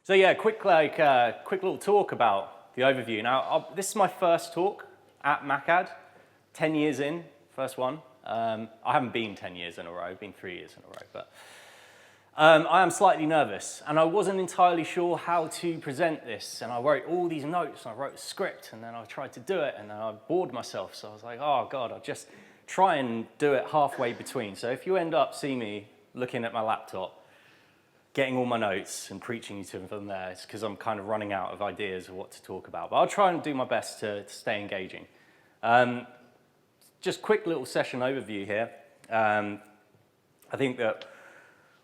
So yeah, quick little talk about the overview. Now, this is my first talk at MacAd, 10 years in, first one. I haven't been 10 years in a row, I've been 3 years in a row, but I am slightly nervous, and I wasn't entirely sure how to present this, and I wrote all these notes, and I wrote a script, and then I tried to do it, and then I bored myself, so I was like, oh God, I'll just try and do it halfway between. So if you end up seeing me looking at my laptop, getting all my notes and preaching you to them from there, it's because I'm kind of running out of ideas of what to talk about, but I'll try and do my best to stay engaging. Just quick little session overview here. I think that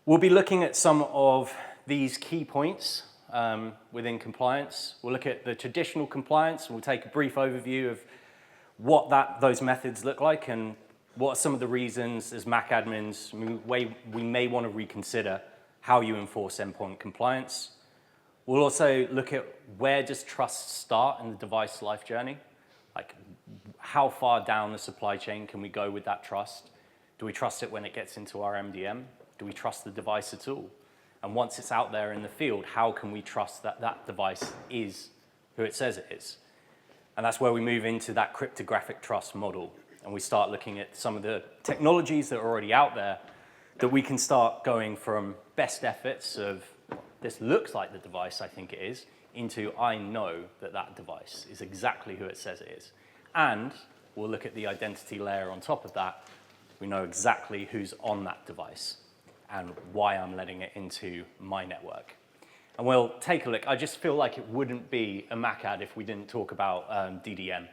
we'll be looking at some of these key points within compliance. We'll look at the traditional compliance, and we'll take a brief overview of what those methods look like and what are some of the reasons as Mac admins we may want to reconsider how you enforce endpoint compliance. We'll also look at where does trust start in the device life journey? Like how far down the supply chain can we go with that trust? Do we trust it when it gets into our MDM? Do we trust the device at all? And once it's out there in the field, how can we trust that that device is who it says it is? And that's where we move into that cryptographic trust model. And we start looking at some of the technologies that are already out there that we can start going from best efforts of this looks like the device I think it is, into I know that that device is exactly who it says it is. And we'll look at the identity layer on top of that. We know exactly who's on that device and why I'm letting it into my network. And we'll take a look. I just feel like it wouldn't be a MacAd if we didn't talk about DDM.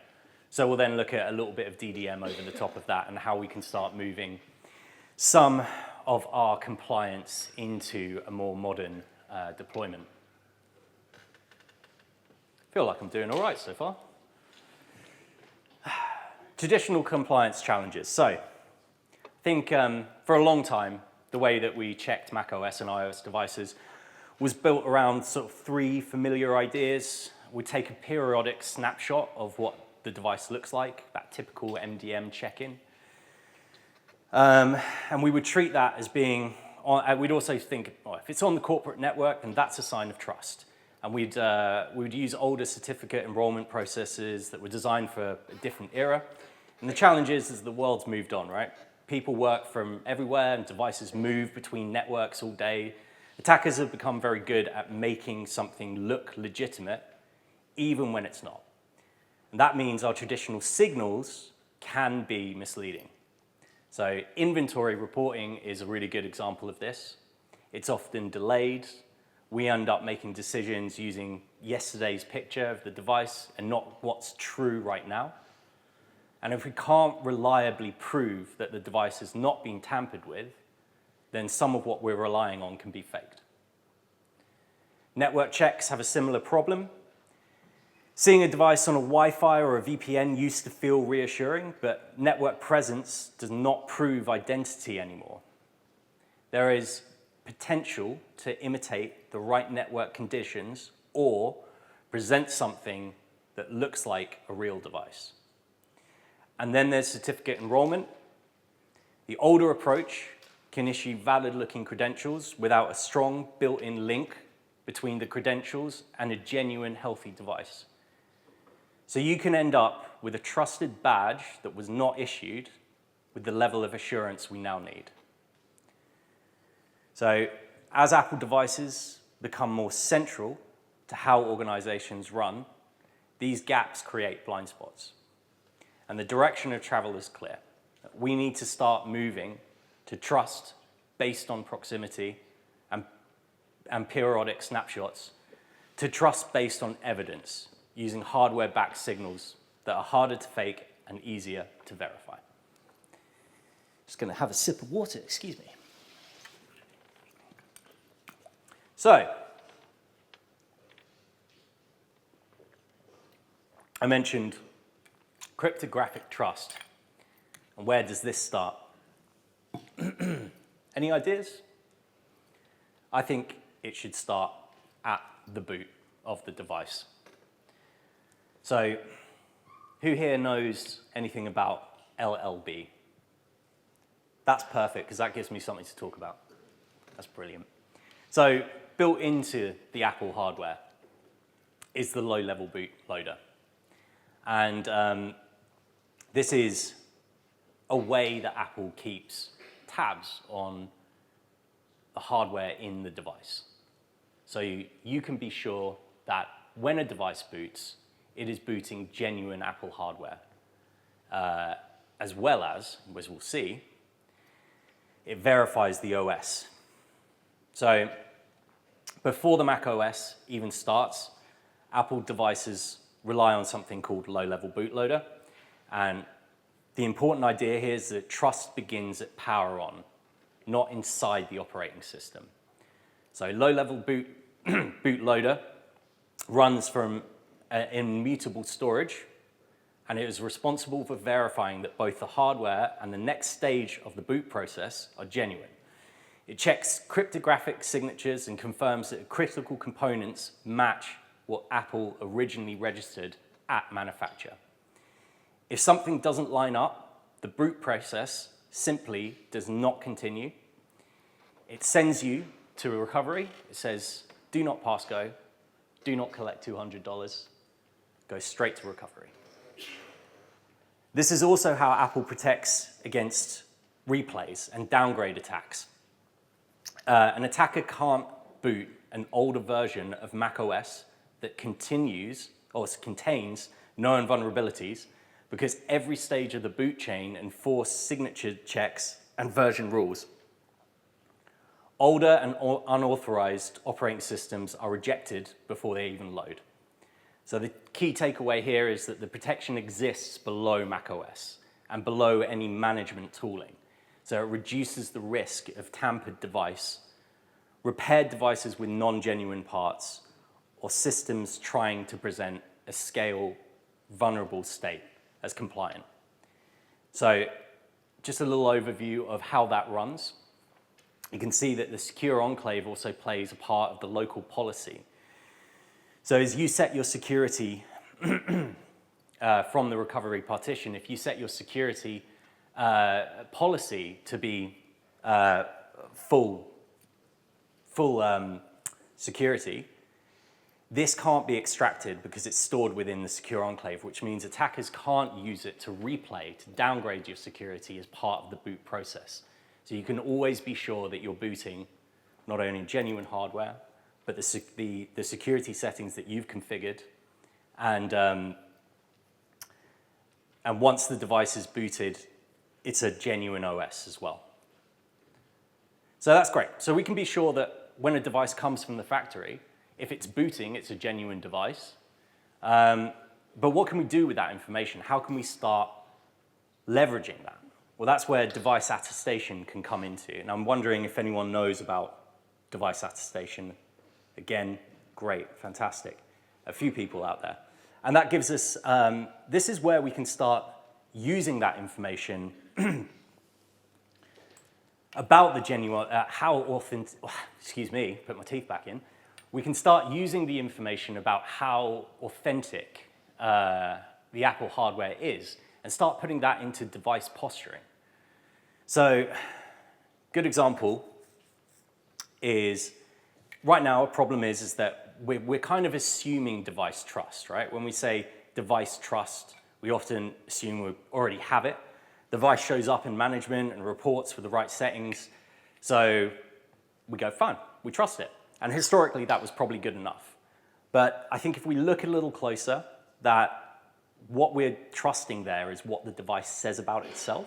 So we'll then look at a little bit of DDM over the top of that and how we can start moving some of our compliance into a more modern deployment. I feel like I'm doing all right so far. Traditional compliance challenges. So I think for a long time, the way that we checked macOS and iOS devices was built around sort of three familiar ideas. We take a periodic snapshot of what the device looks like, that typical MDM check-in. And we would treat that as being, we'd also think, oh, if it's on the corporate network, then that's a sign of trust. And we would use older certificate enrollment processes that were designed for a different era. And the challenge is the world's moved on, right? People work from everywhere and devices move between networks all day. Attackers have become very good at making something look legitimate, even when it's not. And that means our traditional signals can be misleading. So inventory reporting is a really good example of this. It's often delayed. We end up making decisions using yesterday's picture of the device and not what's true right now. And if we can't reliably prove that the device has not been tampered with, then some of what we're relying on can be faked. Network checks have a similar problem. Seeing a device on a Wi-Fi or a VPN used to feel reassuring, but network presence does not prove identity anymore. There is potential to imitate the right network conditions or present something that looks like a real device. And then there's certificate enrollment. The older approach can issue valid-looking credentials without a strong built-in link between the credentials and a genuine, healthy device. So you can end up with a trusted badge that was not issued with the level of assurance we now need. So as Apple devices become more central to how organizations run, these gaps create blind spots. And the direction of travel is clear. We need to start moving to trust based on proximity and periodic snapshots, to trust based on evidence, using hardware-backed signals that are harder to fake and easier to verify. Just going to have a sip of water, excuse me. So, I mentioned cryptographic trust. And where does this start? Any ideas? I think it should start at the boot of the device. So, who here knows anything about LLB? That's perfect, because that gives me something to talk about. That's brilliant. So, built into the Apple hardware is the low-level bootloader. And this is a way that Apple keeps tabs on the hardware in the device. So you can be sure that when a device boots, it is booting genuine Apple hardware, as well as we'll see, it verifies the OS. So before the Mac OS even starts, Apple devices rely on something called low-level bootloader. And the important idea here is that trust begins at power on, not inside the operating system. So low-level bootloader runs from immutable storage, and it is responsible for verifying that both the hardware and the next stage of the boot process are genuine. It checks cryptographic signatures and confirms that critical components match what Apple originally registered at manufacture. If something doesn't line up, the boot process simply does not continue. It sends you to a recovery. It says, do not pass go, do not collect $200, go straight to recovery. This is also how Apple protects against replays and downgrade attacks. An attacker can't boot an older version of macOS that contains known vulnerabilities, because every stage of the boot chain enforces signature checks and version rules. Older and unauthorized operating systems are rejected before they even load. So the key takeaway here is that the protection exists below macOS and below any management tooling. So it reduces the risk of tampered device, repaired devices with non-genuine parts, or systems trying to present a scale vulnerable state as compliant. So just a little overview of how that runs. You can see that the secure enclave also plays a part of the local policy. So as you set your security from the recovery partition, if you set your security policy to be full security, this can't be extracted because it's stored within the secure enclave, which means attackers can't use it to replay, to downgrade your security as part of the boot process. So you can always be sure that you're booting not only genuine hardware, but the security settings that you've configured. And once the device is booted, it's a genuine OS as well. So that's great. So we can be sure that when a device comes from the factory, if it's booting, it's a genuine device. But what can we do with that information? How can we start leveraging that? Well, that's where device attestation can come into. And I'm wondering if anyone knows about device attestation. Again, great, fantastic. A few people out there. And that gives us, this is where we can start using that information about the genuine, how authentic, excuse me, put my teeth back in. We can start using the information about how authentic the Apple hardware is and start putting that into device posturing. So, good example is, right now a problem is that we're kind of assuming device trust, right? When we say device trust, we often assume we already have it. Device shows up in management and reports with the right settings. So we go, fine, we trust it. And historically, that was probably good enough. But I think if we look a little closer, that what we're trusting there is what the device says about itself.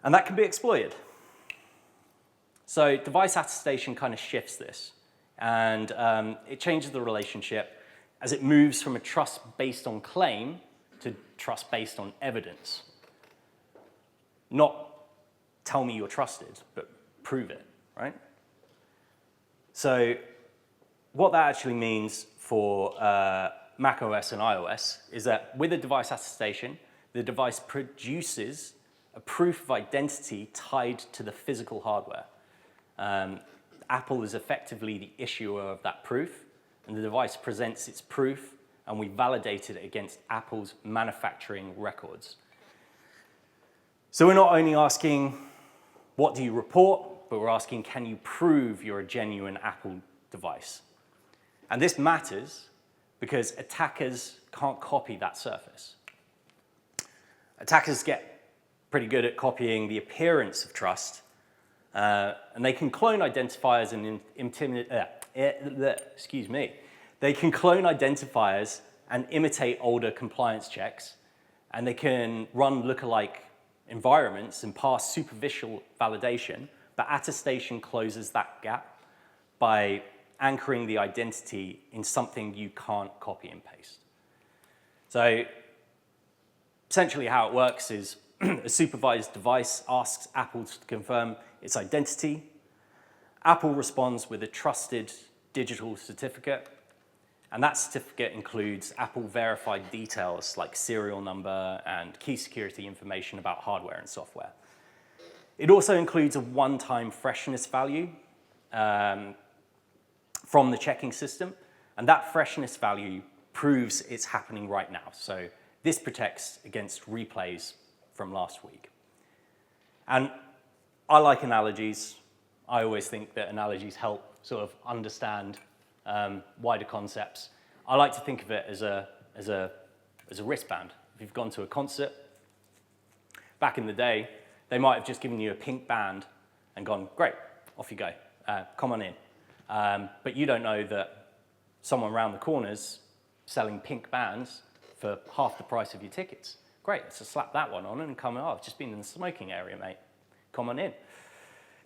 And that can be exploited. So device attestation kind of shifts this. And it changes the relationship as it moves from a trust based on claim to trust based on evidence. Not tell me you're trusted, but prove it, right? So what that actually means for macOS and iOS is that with a device attestation, the device produces a proof of identity tied to the physical hardware. Apple is effectively the issuer of that proof, and the device presents its proof, and we validate it against Apple's manufacturing records. So we're not only asking, what do you report, but we're asking, can you prove you're a genuine Apple device? And this matters because attackers can't copy that surface. Attackers get pretty good at copying the appearance of trust, and they can clone identifiers and They can clone identifiers and imitate older compliance checks, and they can run lookalike environments and pass superficial validation, but attestation closes that gap by anchoring the identity in something you can't copy and paste. So essentially how it works is a supervised device asks Apple to confirm its identity. Apple responds with a trusted digital certificate, and that certificate includes Apple verified details like serial number and key security information about hardware and software. It also includes a one-time freshness value from the checking system, and that freshness value proves it's happening right now. So this protects against replays from last week. And I like analogies. I always think that analogies help sort of understand wider concepts. I like to think of it as a wristband. If you've gone to a concert, back in the day, they might have just given you a pink band and gone, great, off you go, come on in. But you don't know that someone around the corner's selling pink bands for half the price of your tickets. Great, let's just slap that one on and come, oh, I've just been in the smoking area, mate. Come on in.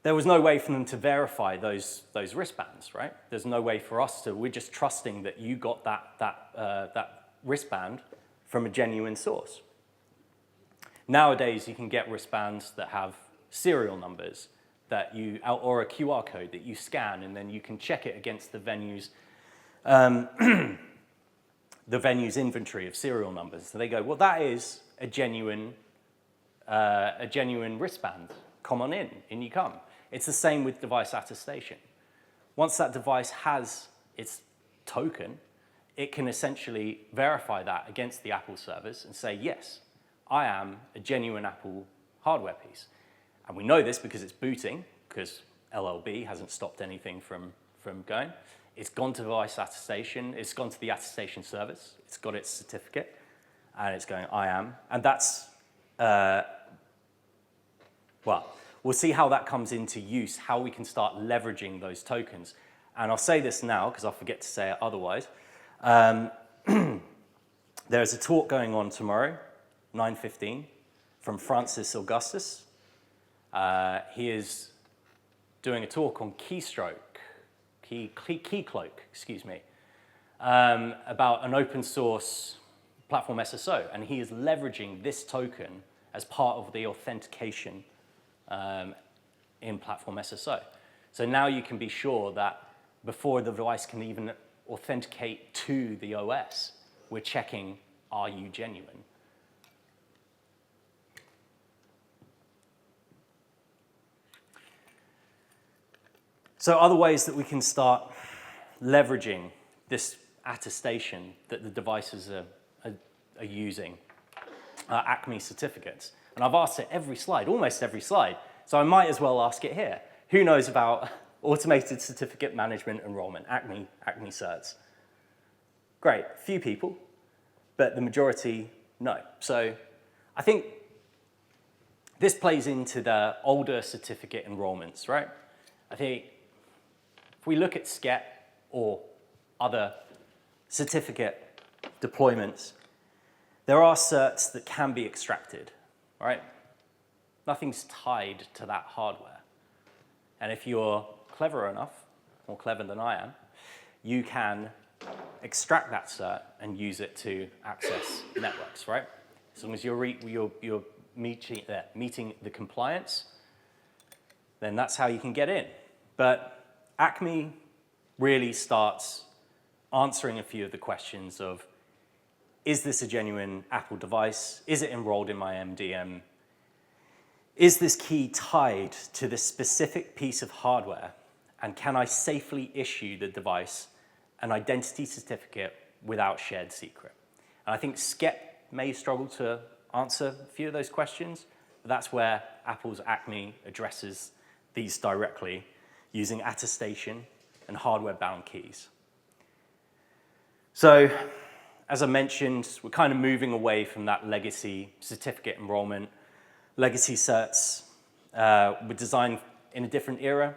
There was no way for them to verify those wristbands, right? There's no way for us to, we're just trusting that you got that wristband from a genuine source. Nowadays, you can get wristbands that have serial numbers that you, or a QR code that you scan, and then you can check it against the venue's inventory of serial numbers. So they go, well, that is a genuine wristband. Come on in you come. It's the same with device attestation. Once that device has its token, it can essentially verify that against the Apple servers and say, yes, I am a genuine Apple hardware piece. And we know this because it's booting, because LLB hasn't stopped anything from going. It's gone to device attestation, it's gone to the attestation service, it's got its certificate, and it's going, I am. And that's, well, we'll see how that comes into use, how we can start leveraging those tokens. And I'll say this now, because I'll forget to say it otherwise. There's a talk going on tomorrow, 9:15, from Francis Augustus. He is doing a talk on keycloak, excuse me, about an open source platform SSO, and he is leveraging this token as part of the authentication in platform SSO. So now you can be sure that before the device can even authenticate to the OS, we're checking, are you genuine? So other ways that we can start leveraging this attestation that the devices are using are Acme certificates. And I've asked it every slide, almost every slide, so I might as well ask it here. Who knows about automated certificate management enrollment, Acme certs? Great, few people, but the majority no. So I think this plays into the older certificate enrollments, right? I think if we look at SCET or other certificate deployments, there are certs that can be extracted, right? Nothing's tied to that hardware. And if you're clever enough, more clever than I am, you can extract that cert and use it to access networks, right? As long as you're meeting the compliance, then that's how you can get in. But Acme really starts answering a few of the questions of, is this a genuine Apple device? Is it enrolled in my MDM? Is this key tied to this specific piece of hardware? And can I safely issue the device an identity certificate without shared secret? And I think SCET may struggle to answer a few of those questions, but that's where Apple's Acme addresses these directly using attestation and hardware-bound keys. So, as I mentioned, we're kind of moving away from that legacy certificate enrollment. Legacy certs were designed in a different era.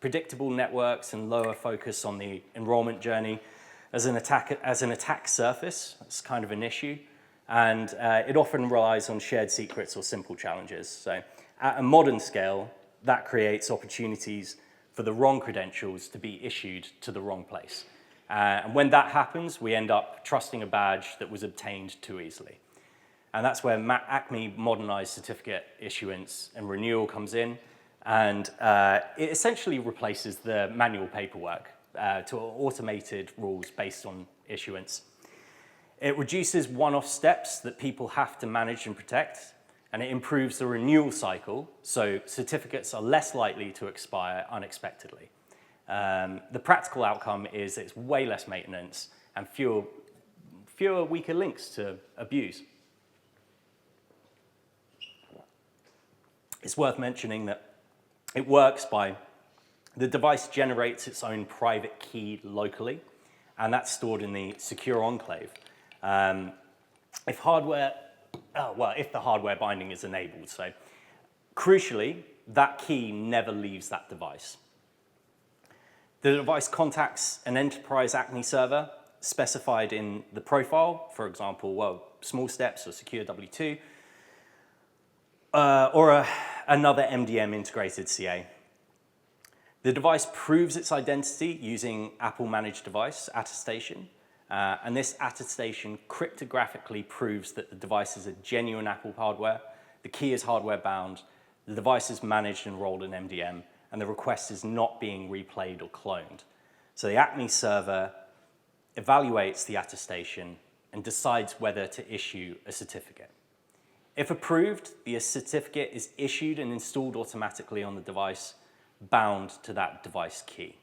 Predictable networks and lower focus on the enrollment journey as an attack surface. That's kind of an issue. And it often relies on shared secrets or simple challenges. So at a modern scale, that creates opportunities for the wrong credentials to be issued to the wrong place. And when that happens, we end up trusting a badge that was obtained too easily. And that's where Acme modernized certificate issuance and renewal comes in. And it essentially replaces the manual paperwork to automated rules based on issuance. It reduces one-off steps that people have to manage and protect, and it improves the renewal cycle, so certificates are less likely to expire unexpectedly. The practical outcome is it's way less maintenance and fewer weaker links to abuse. It's worth mentioning that it works by the device generates its own private key locally, and that's stored in the secure enclave. If the hardware binding is enabled. So crucially, that key never leaves that device. The device contacts an enterprise Acme server specified in the profile, for example, small steps or secure W2, or another MDM integrated CA. The device proves its identity using Apple Managed Device attestation, and this attestation cryptographically proves that the device is a genuine Apple hardware, the key is hardware bound, the device is managed and enrolled in MDM, and the request is not being replayed or cloned. So the Acme server evaluates the attestation and decides whether to issue a certificate. If approved, the certificate is issued and installed automatically on the device, bound to that device key.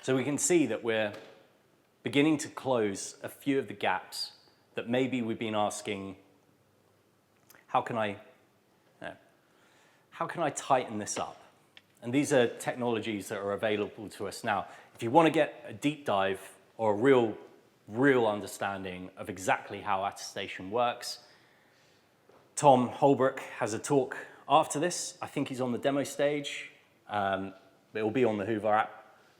So we can see that we're beginning to close a few of the gaps that maybe we've been asking, how can I tighten this up? And these are technologies that are available to us now. If you want to get a deep dive or a real understanding of exactly how attestation works, Tom Holbrook has a talk after this. I think he's on the demo stage. It will be on the Hoover app.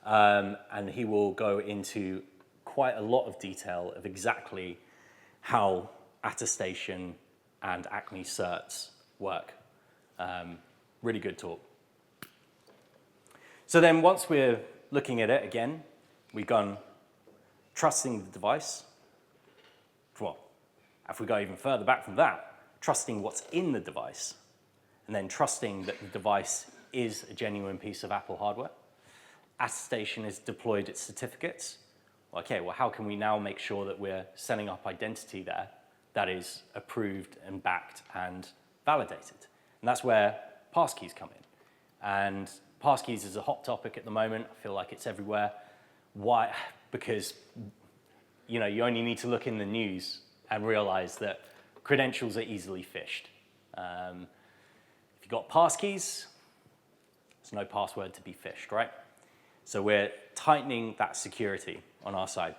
And he will go into quite a lot of detail of exactly how attestation and Acme certs work. Really good talk. So then once we're looking at it again, we've gone trusting the device. Well, if we go even further back from that, trusting what's in the device, and then trusting that the device is a genuine piece of Apple hardware. Attestation has deployed its certificates. Okay, well, how can we now make sure that we're setting up identity there that is approved and backed and validated? And that's where passkeys come in. And passkeys is a hot topic at the moment. I feel like it's everywhere. Why? Because you only need to look in the news and realize that credentials are easily phished. If you've got passkeys, there's no password to be phished, right? So we're tightening that security on our side.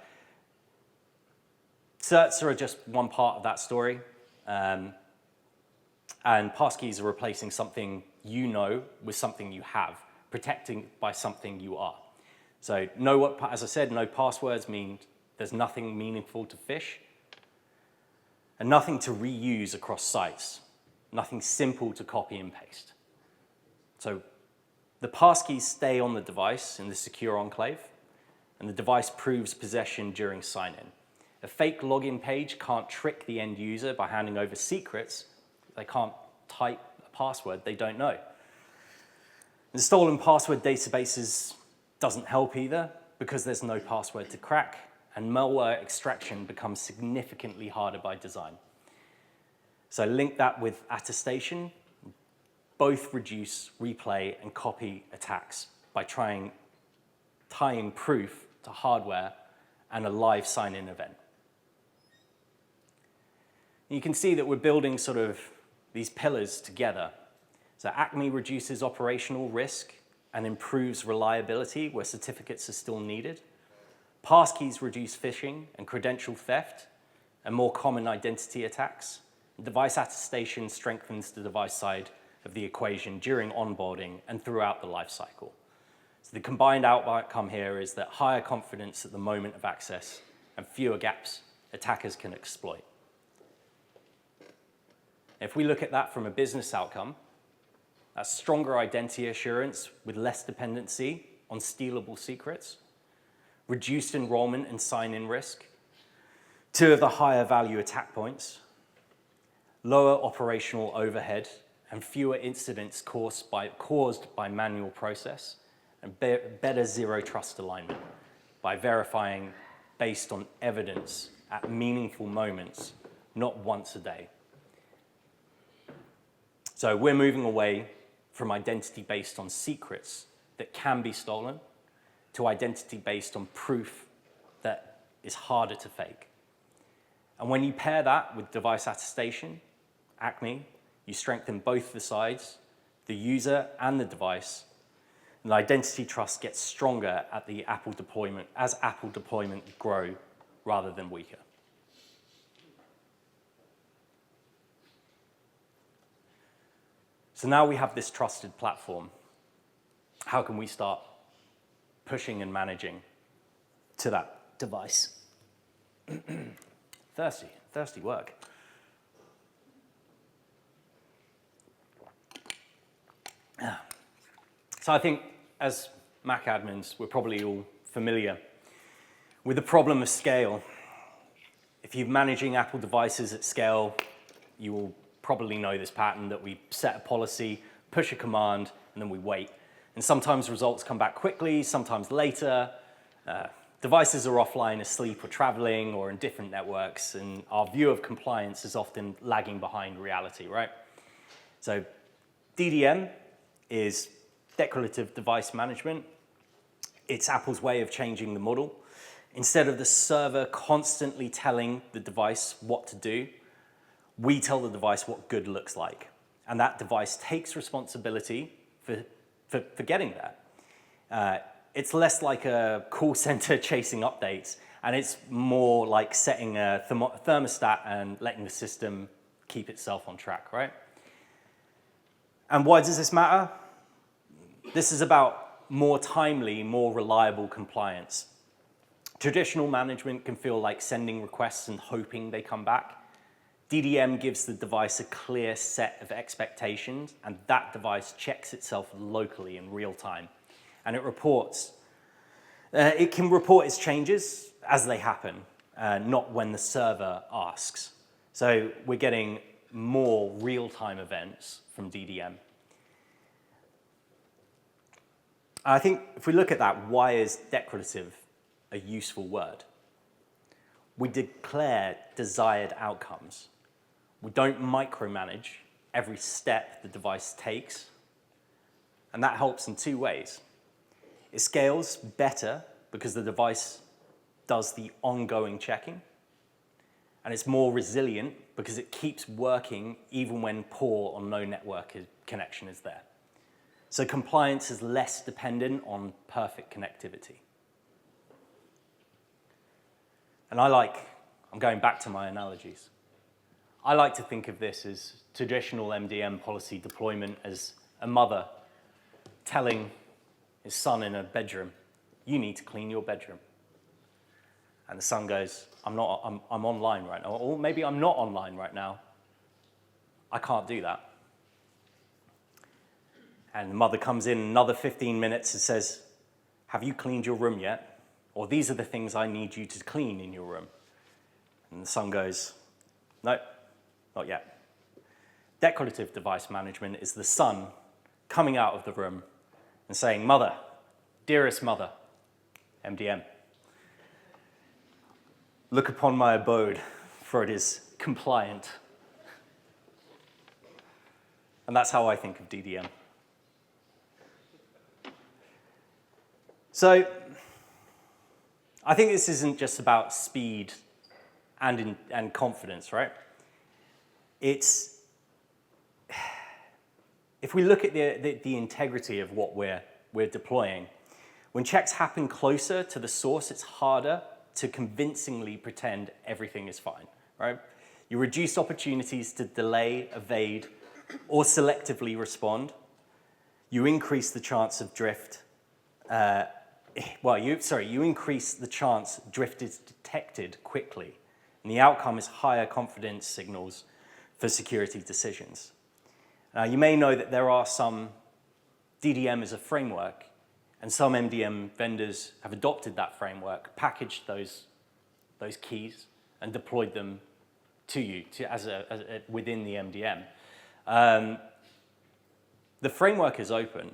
Certs are just one part of that story. And passkeys are replacing something you know with something you have, protecting by something you are. So as I said, no passwords mean there's nothing meaningful to phish and nothing to reuse across sites, nothing simple to copy and paste. So the passkeys stay on the device in the secure enclave, and the device proves possession during sign-in. A fake login page can't trick the end user by handing over secrets. They can't type a password they don't know. The stolen password databases doesn't help either because there's no password to crack, and malware extraction becomes significantly harder by design. So link that with attestation. Both reduce replay and copy attacks by tying proof to hardware and a live sign-in event. And you can see that we're building sort of these pillars together So Acme reduces operational risk and improves reliability where certificates are still needed. Passkeys reduce phishing and credential theft and more common identity attacks. Device attestation strengthens the device side of the equation during onboarding and throughout the life cycle. So the combined outcome here is that higher confidence at the moment of access and fewer gaps attackers can exploit. If we look at that from a business outcome, that's stronger identity assurance with less dependency on stealable secrets, reduced enrollment and sign-in risk, 2 of the higher value attack points, lower operational overhead, and fewer incidents caused by manual process, and better zero trust alignment by verifying based on evidence at meaningful moments, not once a day. So we're moving away from identity based on secrets that can be stolen to identity based on proof that is harder to fake. And when you pair that with device attestation, Acme, you strengthen both the sides, the user and the device, and identity trust gets stronger at the Apple deployment as Apple deployment grow rather than weaker. So now we have this trusted platform. How can we start pushing and managing to that device? Thirsty work. So I think as Mac admins, we're probably all familiar with the problem of scale. If you're managing Apple devices at scale, you will probably know this pattern that we set a policy, push a command, and then we wait. And sometimes results come back quickly, sometimes later. Devices are offline, asleep, or traveling, or in different networks, and our view of compliance is often lagging behind reality, right? So DDM is declarative device management. It's Apple's way of changing the model. Instead of the server constantly telling the device what to do, we tell the device what good looks like. And that device takes responsibility for getting there. It's less like a call center chasing updates, and it's more like setting a thermostat and letting the system keep itself on track, right? And why does this matter? This is about more timely, more reliable compliance. Traditional management can feel like sending requests and hoping they come back. DDM gives the device a clear set of expectations, and that device checks itself locally in real time. And it reports. It can report its changes as they happen, not when the server asks. So we're getting more real-time events from DDM. I think if we look at that, why is declarative a useful word? We declare desired outcomes. We don't micromanage every step the device takes, and that helps in 2 ways. It scales better because the device does the ongoing checking, and it's more resilient because it keeps working even when poor or no network connection is there. So compliance is less dependent on perfect connectivity. And I'm going back to my analogies. I like to think of this as traditional MDM policy deployment as a mother telling his son in a bedroom, you need to clean your bedroom. And the son goes, I'm online right now. Or maybe I'm not online right now. I can't do that. And the mother comes in another 15 minutes and says, have you cleaned your room yet? Or these are the things I need you to clean in your room. And the son goes, no, not yet. Declarative device management is the son coming out of the room and saying, mother, dearest mother, MDM, look upon my abode, for it is compliant. And that's how I think of DDM. So I think this isn't just about speed and confidence, right? It's if we look at the integrity of what we're deploying, when checks happen closer to the source, it's harder to convincingly pretend everything is fine, right? You reduce opportunities to delay, evade, or selectively respond. You increase the chance of drift. You increase the chance drift is detected quickly, and the outcome is higher confidence signals for security decisions. Now, you may know that there are some DDM as a framework, and some MDM vendors have adopted that framework, packaged those keys, and deployed them to you within the MDM. The framework is open.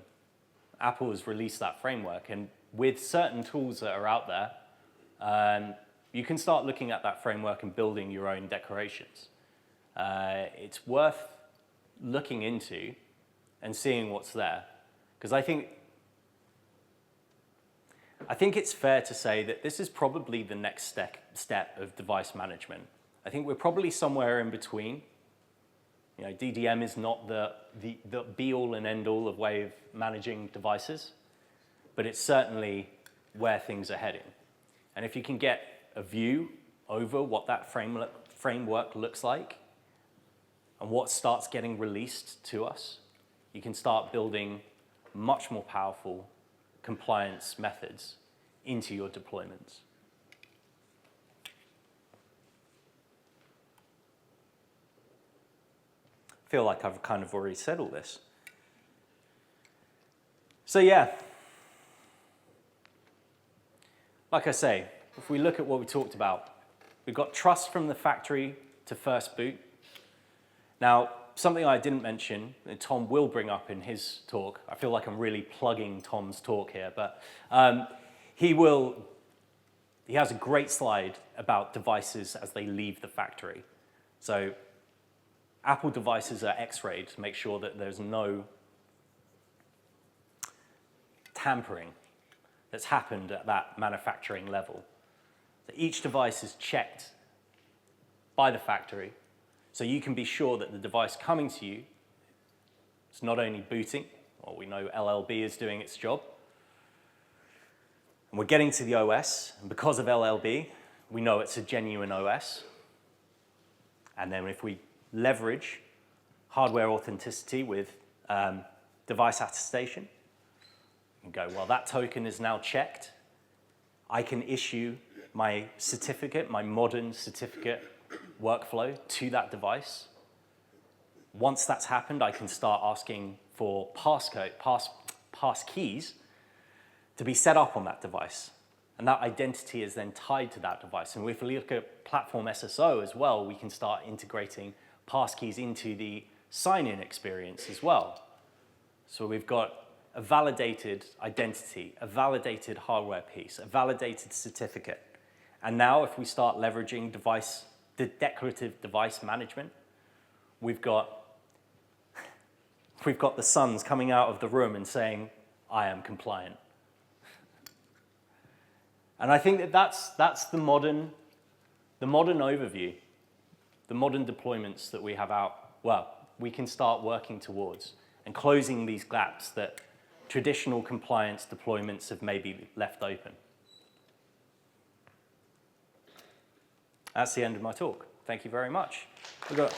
Apple has released that framework, and with certain tools that are out there, you can start looking at that framework and building your own declarations. It's worth looking into and seeing what's there, because I think it's fair to say that this is probably the next step of device management. I think we're probably somewhere in between. You know, DDM is not the be-all and end-all of way of managing devices, but it's certainly where things are heading. And if you can get a view over what that framework looks like and what starts getting released to us, you can start building much more powerful compliance methods into your deployments. I feel like I've kind of already said all this. So yeah, like I say, if we look at what we talked about, we've got trust from the factory to first boot. Now, something I didn't mention, that Tom will bring up in his talk, I feel like I'm really plugging Tom's talk here, but he has a great slide about devices as they leave the factory. So Apple devices are X-rayed to make sure that there's no tampering that's happened at that manufacturing level. So each device is checked by the factory, so you can be sure that the device coming to you is not only booting, well, we know LLB is doing its job, and we're getting to the OS, and because of LLB, we know it's a genuine OS. And then if we leverage hardware authenticity with device attestation, and go, well, that token is now checked. I can issue my certificate, my modern certificate workflow to that device. Once that's happened, I can start asking for pass keys to be set up on that device. And that identity is then tied to that device. And if we look at platform SSO as well, we can start integrating passkeys into the sign-in experience as well. So we've got a validated identity, a validated hardware piece, a validated certificate. And now if we start leveraging the declarative device management, we've got the suns coming out of the room and saying, I am compliant. And I think that's the modern overview, the modern deployments that we have out, well, we can start working towards and closing these gaps that traditional compliance deployments have maybe left open. That's the end of my talk. Thank you very much. We've got